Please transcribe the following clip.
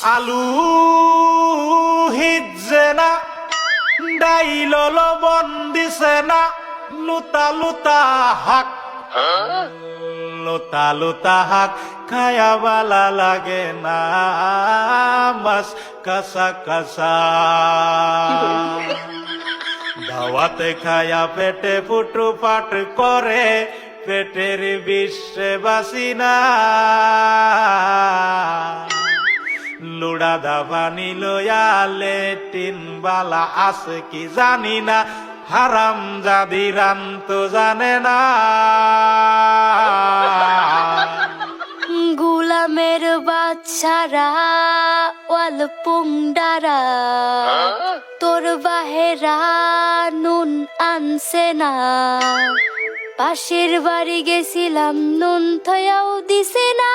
আলু হিজে না ডাইল লবণ দিছে না লুতা লুতা হাক লুতা লুতা হাক খায়া বালা লাগে না মাছ কাঁচা কাঁচা দাওয়াতে খায়া পেটে ফুটু পাট করে পেটের বিশ্বে বাসি না লুড়া দাবানি লয়া লেটিন বালা আছে কি জানি না হারাম জাদি রাম তো জানে না গুলামের বাচ্চারা ওয়াল পুংডারা তোর বাহেরা নুন আনছে না পাশের বাড়ি গেছিলাম নুন থয়াও দিছে না